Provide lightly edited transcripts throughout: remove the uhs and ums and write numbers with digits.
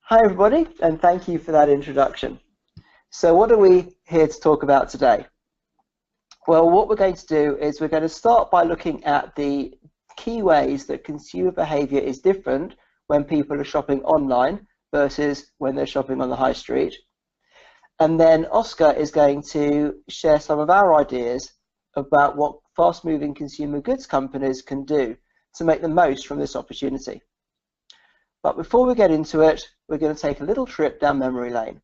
Hi everybody, and thank you for that introduction. So what are we here to talk about today? Well, what we're going to do is we're going to start by looking at the key ways that consumer behavior is different when people are shopping online versus when they're shopping on the high street. And then Oscar is going to share some of our ideas about what fast-moving consumer goods companies can do to make the most from this opportunity. But before we get into it, we're going to take a little trip down memory lane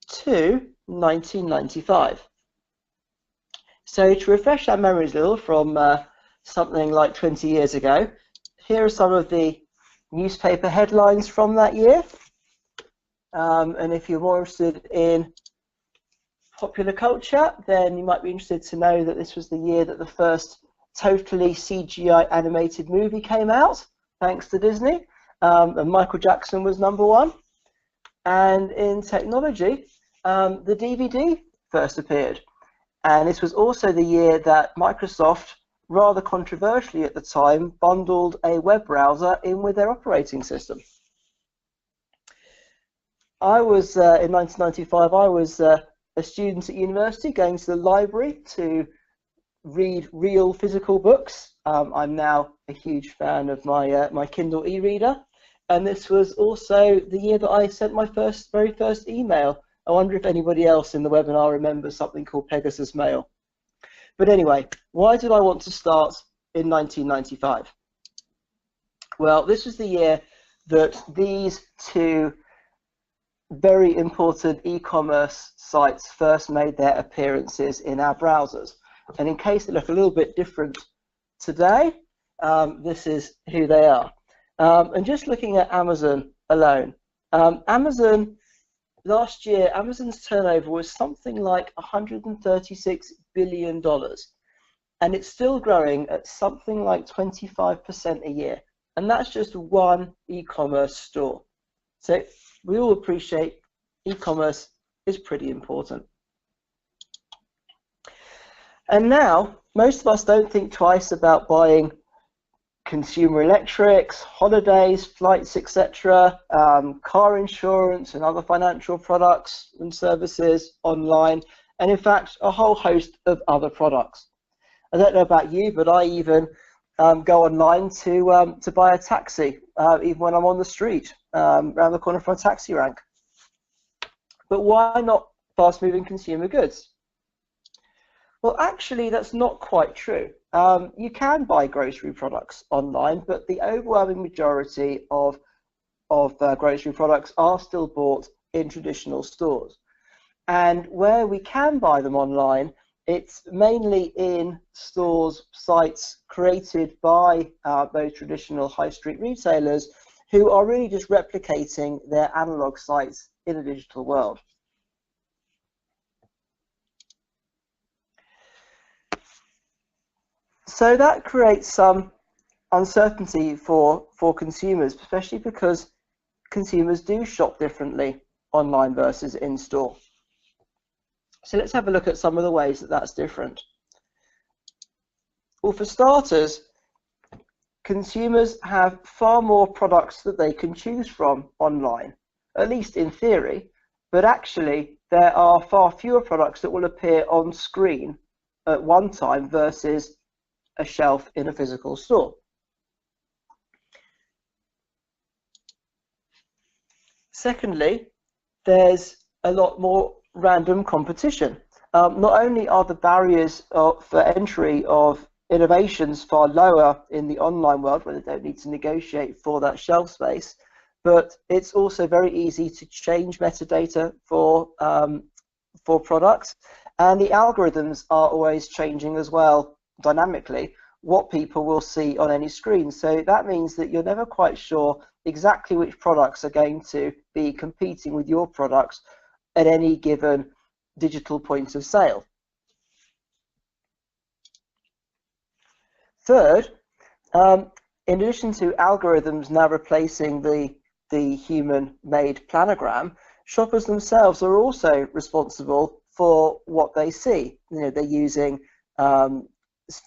to 1995. So to refresh our memories a little from something like 20 years ago, here are some of the newspaper headlines from that year. And if you're more interested in popular culture, then you might be interested to know that this was the year that the first totally CGI animated movie came out, thanks to Disney. And Michael Jackson was #1. And in technology, the DVD first appeared. And this was also the year that Microsoft, rather controversially at the time, bundled a web browser in with their operating system. I was, in 1995, I was a student at university going to the library to read real physical books. I'm now a huge fan of my Kindle e-reader. And this was also the year that I sent my very first email. I wonder if anybody else in the webinar remembers something called Pegasus Mail. But anyway, why did I want to start in 1995? Well, this was the year that these two very important e-commerce sites first made their appearances in our browsers. And in case they look a little bit different today, this is who they are. And just looking at Amazon alone, last year, Amazon's turnover was something like $136 billion, and it's still growing at something like 25% a year, and that's just one e-commerce store. So we all appreciate e-commerce is pretty important. And now, most of us don't think twice about buying consumer electrics, holidays, flights, etc., car insurance and other financial products and services online, and in fact a whole host of other products. I don't know about you, but I even go online to buy a taxi, even when I'm on the street, around the corner from a taxi rank. But why not fast-moving consumer goods? Well, actually, that's not quite true. You can buy grocery products online, but the overwhelming majority of grocery products are still bought in traditional stores. And where we can buy them online, it's mainly in stores, sites created by those traditional high street retailers who are really just replicating their analog sites in a digital world. So that creates some uncertainty for consumers, especially because consumers do shop differently online versus in-store. So let's have a look at some of the ways that that's different. Well, for starters, consumers have far more products that they can choose from online, at least in theory, but actually there are far fewer products that will appear on screen at one time versus a shelf in a physical store. Secondly, there's a lot more random competition. Not only are the barriers for entry of innovations far lower in the online world, where they don't need to negotiate for that shelf space, but it's also very easy to change metadata for products, and the algorithms are always changing as well, dynamically, what people will see on any screen. So that means that you're never quite sure exactly which products are going to be competing with your products at any given digital point of sale. Third, in addition to algorithms now replacing the human-made planogram, shoppers themselves are also responsible for what they see. You know, they're using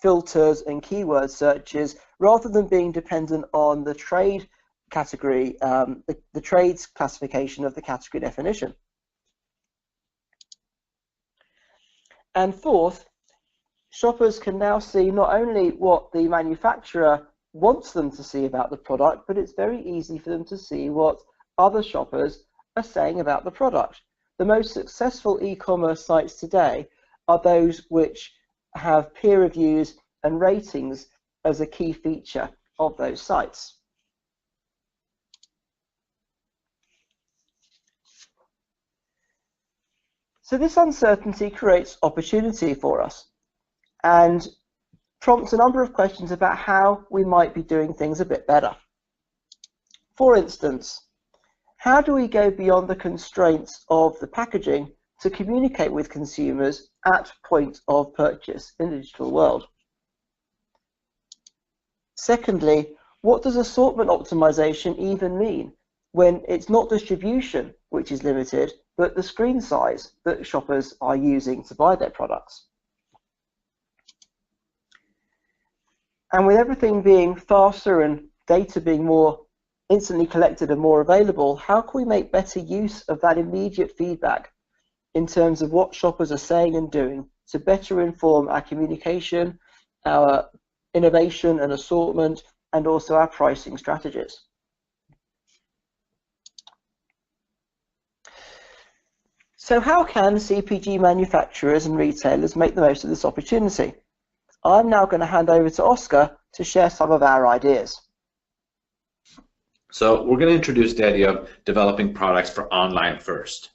filters and keyword searches rather than being dependent on the trade category, the trade's classification of the category definition. And fourth, shoppers can now see not only what the manufacturer wants them to see about the product, but it's very easy for them to see what other shoppers are saying about the product. The most successful e-commerce sites today are those which have peer reviews and ratings as a key feature of those sites. So this uncertainty creates opportunity for us and prompts a number of questions about how we might be doing things a bit better. For instance, how do we go beyond the constraints of the packaging to communicate with consumers at point of purchase in the digital world? Secondly, what does assortment optimization even mean when it's not distribution which is limited, but the screen size that shoppers are using to buy their products? And with everything being faster and data being more instantly collected and more available, how can we make better use of that immediate feedback in terms of what shoppers are saying and doing to better inform our communication, our innovation and assortment, and also our pricing strategies? So how can CPG manufacturers and retailers make the most of this opportunity? I'm now going to hand over to Oscar to share some of our ideas. So we're going to introduce the idea of developing products for online first.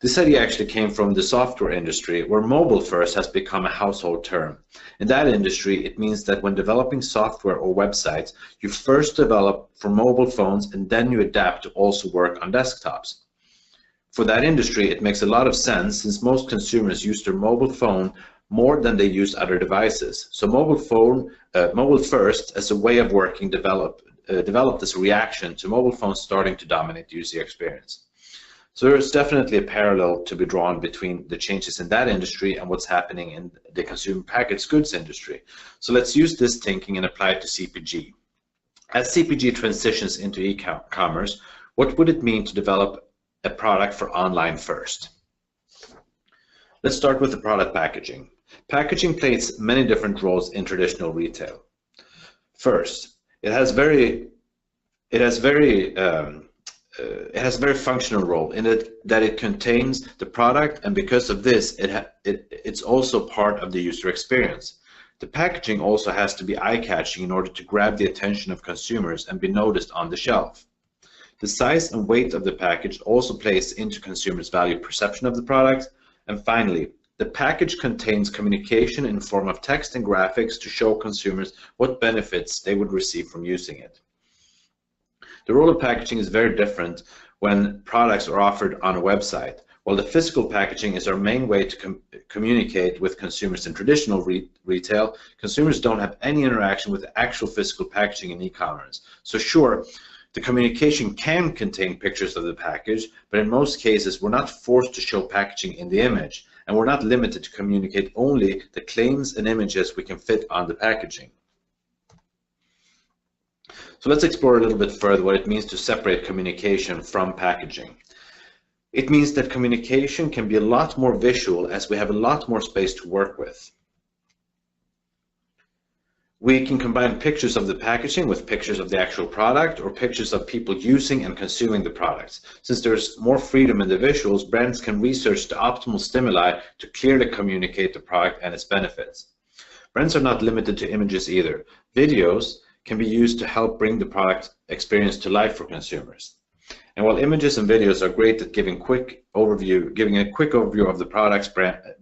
This idea actually came from the software industry, where mobile first has become a household term. In that industry, it means that when developing software or websites, you first develop for mobile phones and then you adapt to also work on desktops. For that industry, it makes a lot of sense since most consumers use their mobile phone more than they use other devices. So mobile first as a way of working developed as a reaction to mobile phones starting to dominate the user experience. So there's definitely a parallel to be drawn between the changes in that industry and what's happening in the consumer packaged goods industry. So let's use this thinking and apply it to CPG. As CPG transitions into e-commerce, what would it mean to develop a product for online first? Let's start with the product packaging. Packaging plays many different roles in traditional retail. First, it has a very functional role in that it contains the product, and because of this, it's also part of the user experience. The packaging also has to be eye-catching in order to grab the attention of consumers and be noticed on the shelf. The size and weight of the package also plays into consumers' value perception of the product. And finally, the package contains communication in the form of text and graphics to show consumers what benefits they would receive from using it. The role of packaging is very different when products are offered on a website. While the physical packaging is our main way to communicate with consumers in traditional retail, consumers don't have any interaction with the actual physical packaging in e-commerce. So sure, the communication can contain pictures of the package, but in most cases we're not forced to show packaging in the image, and we're not limited to communicate only the claims and images we can fit on the packaging. So let's explore a little bit further what it means to separate communication from packaging. It means that communication can be a lot more visual as we have a lot more space to work with. We can combine pictures of the packaging with pictures of the actual product or pictures of people using and consuming the products. Since there's more freedom in the visuals, brands can research the optimal stimuli to clearly communicate the product and its benefits. Brands are not limited to images either. Videos can be used to help bring the product experience to life for consumers. And while images and videos are great at giving a quick overview of the products,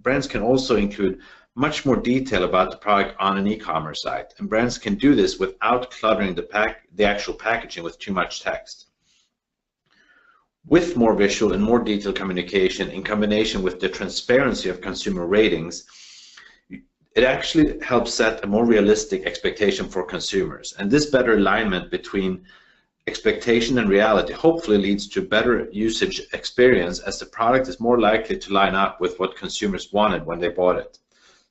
brands can also include much more detail about the product on an e-commerce site, and brands can do this without cluttering the actual packaging with too much text. With more visual and more detailed communication in combination with the transparency of consumer ratings, it actually helps set a more realistic expectation for consumers, and this better alignment between expectation and reality hopefully leads to better usage experience, as the product is more likely to line up with what consumers wanted when they bought it.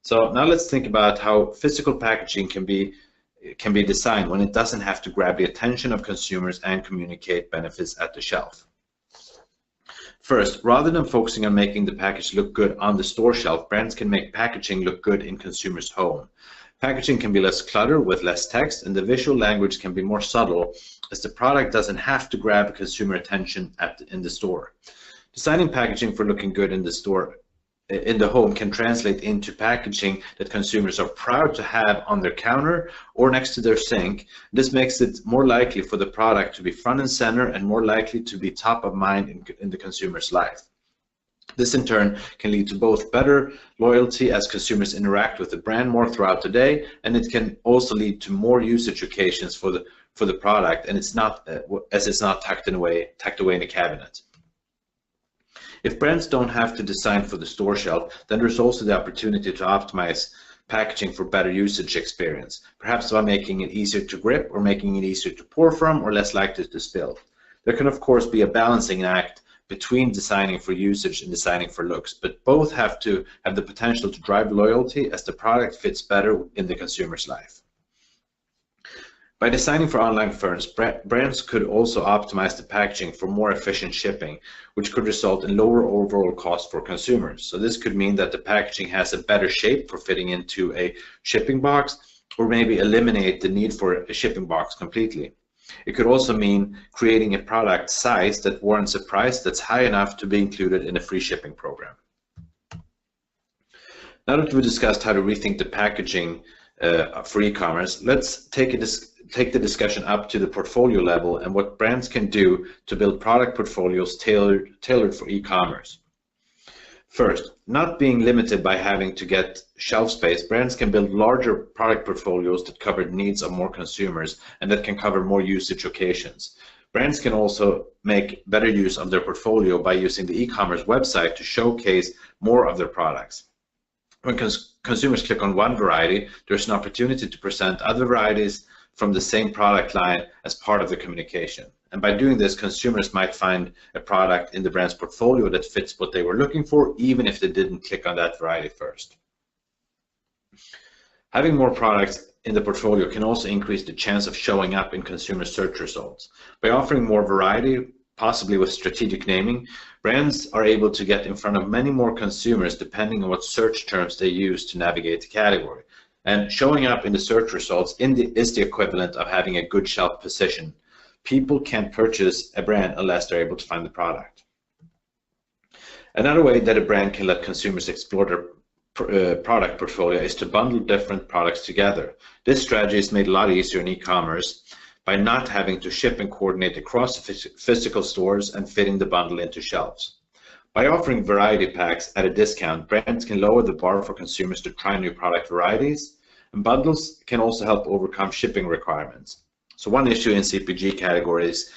So now let's think about how physical packaging can be can be designed when it doesn't have to grab the attention of consumers and communicate benefits at the shelf. First, rather than focusing on making the package look good on the store shelf, brands can make packaging look good in consumers' home. Packaging can be less clutter with less text, and the visual language can be more subtle, as the product doesn't have to grab consumer attention in the store. Designing packaging for looking good in the store, in the home, can translate into packaging that consumers are proud to have on their counter or next to their sink. This makes it more likely for the product to be front and center and more likely to be top of mind in the consumer's life. This in turn can lead to both better loyalty as consumers interact with the brand more throughout the day, and it can also lead to more usage occasions for the product, and it's not tucked away in a cabinet. If brands don't have to design for the store shelf, then there's also the opportunity to optimize packaging for better usage experience, perhaps by making it easier to grip or making it easier to pour from or less likely to spill. There can of course be a balancing act between designing for usage and designing for looks, but both have to have the potential to drive loyalty as the product fits better in the consumer's life. By designing for online firms, brands could also optimize the packaging for more efficient shipping, which could result in lower overall cost for consumers. So this could mean that the packaging has a better shape for fitting into a shipping box, or maybe eliminate the need for a shipping box completely. It could also mean creating a product size that warrants a price that's high enough to be included in a free shipping program. Now that we've discussed how to rethink the packaging for e-commerce, let's take the discussion up to the portfolio level and what brands can do to build product portfolios tailored for e-commerce. First, not being limited by having to get shelf space, brands can build larger product portfolios that cover the needs of more consumers and that can cover more usage occasions. Brands can also make better use of their portfolio by using the e-commerce website to showcase more of their products. When consumers click on one variety, there's an opportunity to present other varieties from the same product line as part of the communication. And by doing this, consumers might find a product in the brand's portfolio that fits what they were looking for, even if they didn't click on that variety first. Having more products in the portfolio can also increase the chance of showing up in consumer search results. By offering more variety, possibly with strategic naming, brands are able to get in front of many more consumers depending on what search terms they use to navigate the category. And showing up in the search results is the equivalent of having a good shelf position. People can't purchase a brand unless they're able to find the product. Another way that a brand can let consumers explore their product portfolio is to bundle different products together. This strategy is made a lot easier in e-commerce by not having to ship and coordinate across physical stores and fitting the bundle into shelves. By offering variety packs at a discount, brands can lower the bar for consumers to try new product varieties, and bundles can also help overcome shipping requirements. So one issue in many CPG categories,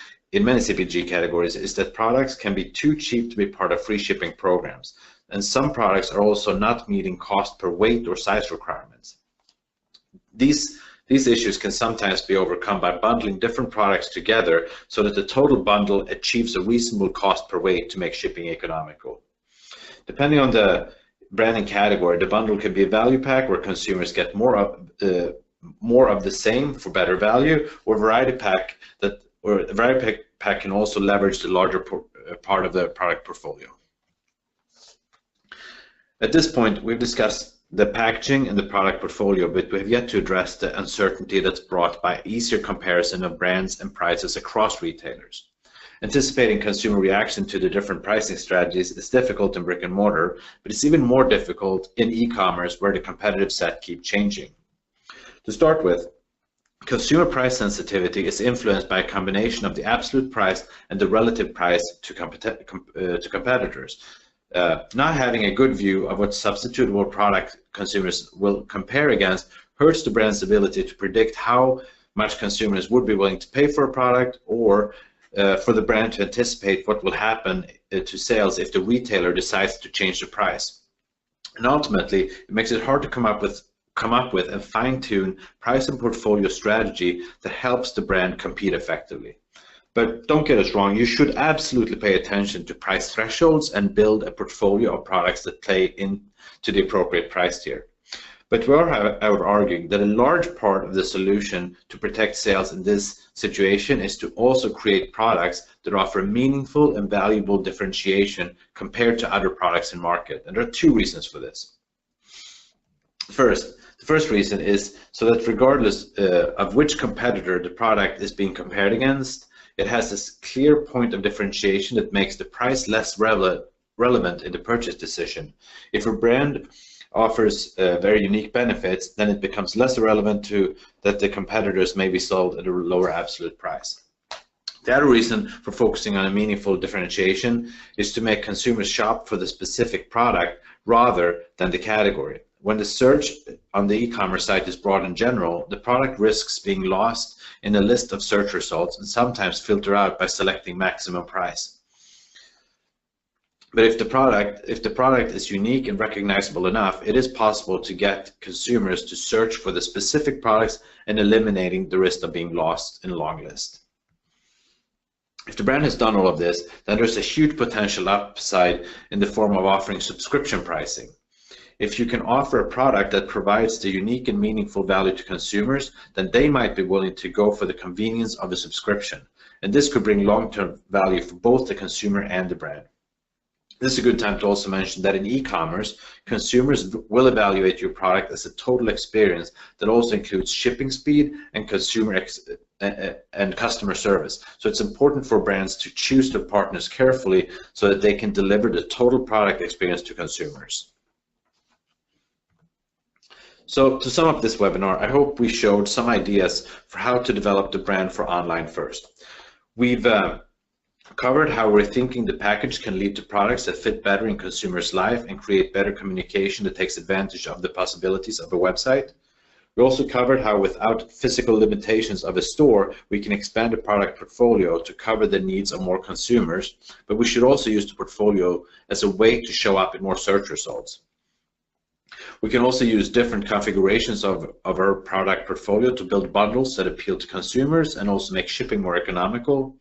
is that products can be too cheap to be part of free shipping programs, and some products are also not meeting cost per weight or size requirements. These issues can sometimes be overcome by bundling different products together so that the total bundle achieves a reasonable cost per weight to make shipping economical. Depending on the branding category, the bundle can be a value pack where consumers get more of the same for better value, or a variety pack can also leverage the larger part of the product portfolio. At this point, we've discussed the packaging and the product portfolio, but we have yet to address the uncertainty that's brought by easier comparison of brands and prices across retailers. Anticipating consumer reaction to the different pricing strategies is difficult in brick and mortar, but it's even more difficult in e-commerce where the competitive set keeps changing. To start with, consumer price sensitivity is influenced by a combination of the absolute price and the relative price to competitors. Not having a good view of what substitutable product consumers will compare against hurts the brand's ability to predict how much consumers would be willing to pay for a product, or for the brand to anticipate what will happen to sales if the retailer decides to change the price. And ultimately, it makes it hard to come up with a fine-tuned price and portfolio strategy that helps the brand compete effectively. But don't get us wrong, you should absolutely pay attention to price thresholds and build a portfolio of products that play into the appropriate price tier. But we are, however, arguing that a large part of the solution to protect sales in this situation is to also create products that offer meaningful and valuable differentiation compared to other products in market. And there are two reasons for this. The first reason is so that regardless of which competitor the product is being compared against, it has this clear point of differentiation that makes the price less relevant in the purchase decision. If a brand offers very unique benefits, then it becomes less relevant to that the competitors may be sold at a lower absolute price. The other reason for focusing on a meaningful differentiation is to make consumers shop for the specific product rather than the category. When the search on the e-commerce site is broad in general, the product risks being lost in a list of search results and sometimes filter out by selecting maximum price. But if the product is unique and recognizable enough, it is possible to get consumers to search for the specific products and eliminating the risk of being lost in a long list. If the brand has done all of this, then there's a huge potential upside in the form of offering subscription pricing. If you can offer a product that provides the unique and meaningful value to consumers, then they might be willing to go for the convenience of a subscription. And this could bring long-term value for both the consumer and the brand. This is a good time to also mention that in e-commerce, consumers will evaluate your product as a total experience that also includes shipping speed and customer service. So it's important for brands to choose their partners carefully so that they can deliver the total product experience to consumers. So to sum up this webinar, I hope we showed some ideas for how to develop the brand for online first. We've covered how rethinking the package can lead to products that fit better in consumers' life and create better communication that takes advantage of the possibilities of a website. We also covered how without physical limitations of a store, we can expand the product portfolio to cover the needs of more consumers, but we should also use the portfolio as a way to show up in more search results. We can also use different configurations of our product portfolio to build bundles that appeal to consumers and also make shipping more economical.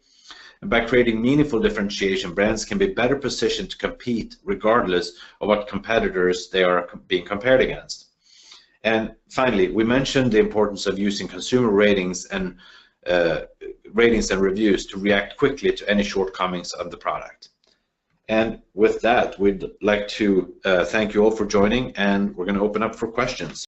And by creating meaningful differentiation, brands can be better positioned to compete regardless of what competitors they are being compared against. And finally, we mentioned the importance of using consumer ratings and reviews to react quickly to any shortcomings of the product. And with that, we'd like to thank you all for joining, and we're going to open up for questions.